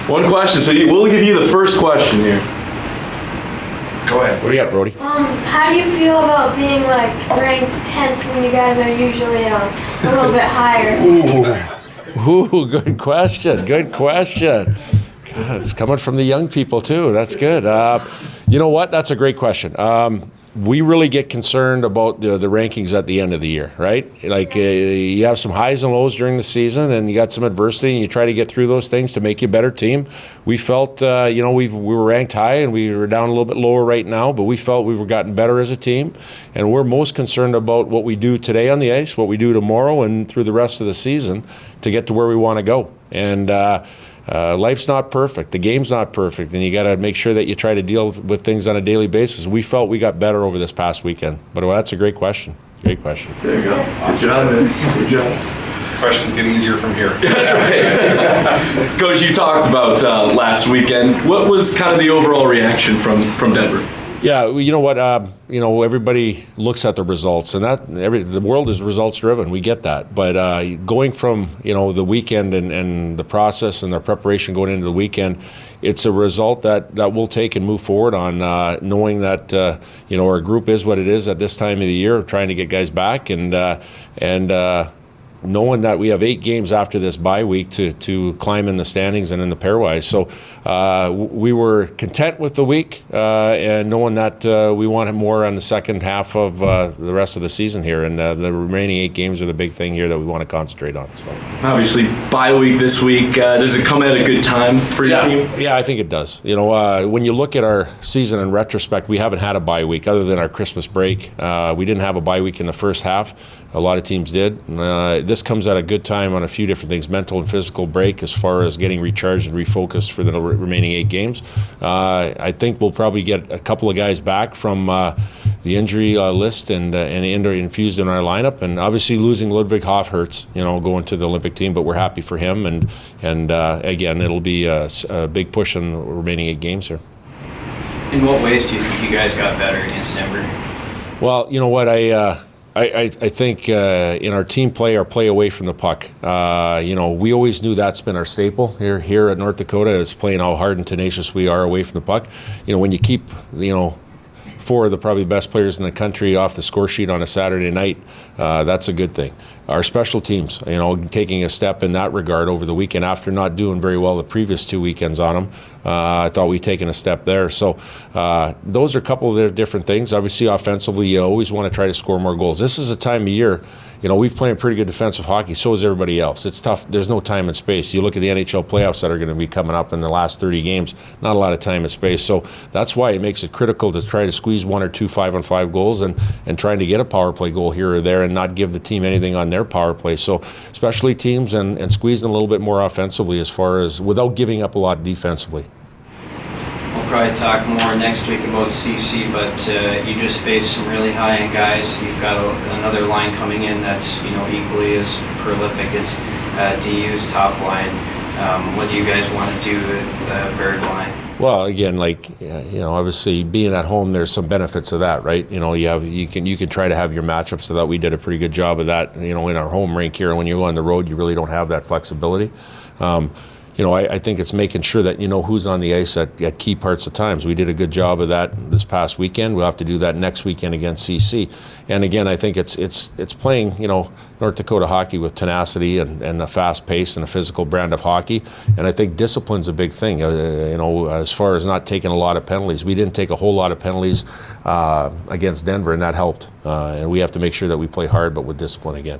One question. So we'll give you the first question here. Go ahead. What do you got, Brody? How do you feel about being like ranked 10th when you guys are usually a little bit higher? Ooh, good question. Good question. God, it's coming from the young people too. That's good. You know what? That's a great question. We really get concerned about the rankings at the end of the year, right? Like you have some highs and lows during the season, and you got some adversity, and you try to get through those things to make you a better team. We felt, we were ranked high, and we were down a little bit lower right now, but we felt we were gotten better as a team, and we're most concerned about what we do today on the ice, what we do tomorrow, and through the rest of the season to get to where we want to go. And life's not perfect. The game's not perfect, and you got to make sure that you try to deal with things on a daily basis. We felt we got better over this past weekend. But that's a great question. Great question. There you go. Good job, man. Good job. Questions get easier from here. That's right. Coach, you talked about last weekend. What was kind of the overall reaction from Denver? Yeah, you know what? Everybody looks at the results, and the world is results driven. We get that, but going from the weekend and the process and the preparation going into the weekend, it's a result that we'll take and move forward on, knowing that our group is what it is at this time of the year, trying to get guys back and knowing that we have 8 games after this bye week to climb in the standings and in the pairwise. So we were content with the week and knowing that we wanted more on the second half of the rest of the season here. And the remaining 8 games are the big thing here that we want to concentrate on. So. Obviously, bye week this week. Does it come at a good time for your team? Yeah, I think it does. When you look at our season in retrospect, we haven't had a bye week other than our Christmas break. We didn't have a bye week in the first half. A lot of teams did. This comes at a good time on a few different things, mental and physical break as far as getting recharged and refocused for the remaining 8 games. I think we'll probably get a couple of guys back from the injury list and infused in our lineup. And obviously losing Ludwig Hoff hurts, going to the Olympic team, but we're happy for him. And again, it'll be a big push in the remaining 8 games here. In what ways do you think you guys got better against Denver? Well, you know what, I think in our team play, our play away from the puck, we always knew that's been our staple here at North Dakota, is playing how hard and tenacious we are away from the puck. When you keep, 4 of the probably best players in the country off the score sheet on a Saturday night, that's a good thing. Our special teams, taking a step in that regard over the weekend after not doing very well the previous 2 weekends on them. I thought we'd taken a step there. So those are a couple of the different things. Obviously, offensively, you always want to try to score more goals. This is a time of year, we've played pretty good defensive hockey. So is everybody else. It's tough. There's no time and space. You look at the NHL playoffs that are going to be coming up in the last 30 games, not a lot of time and space. So that's why it makes it critical to try to squeeze 1 or 2 5-on-5 goals and trying to get a power play goal here or there and not give the team anything on their power play. So especially teams and squeezing a little bit more offensively as far as without giving up a lot defensively. We'll probably talk more next week about CC, but you just faced some really high-end guys. You've got another line coming in that's equally as prolific as DU's top line. What do you guys want to do with Bird line? Well, again, obviously being at home, there's some benefits of that, right? You can try to have your matchups. So that we did a pretty good job of that, in our home rink here. When you go on the road, you really don't have that flexibility. I think it's making sure that who's on the ice at key parts of times. We did a good job of that this past weekend. We'll have to do that next weekend against CC. And again, I think it's playing North Dakota hockey with tenacity and a fast pace and a physical brand of hockey. And I think discipline's a big thing. As far as not taking a lot of penalties, we didn't take a whole lot of penalties against Denver, and that helped. And we have to make sure that we play hard, but with discipline again.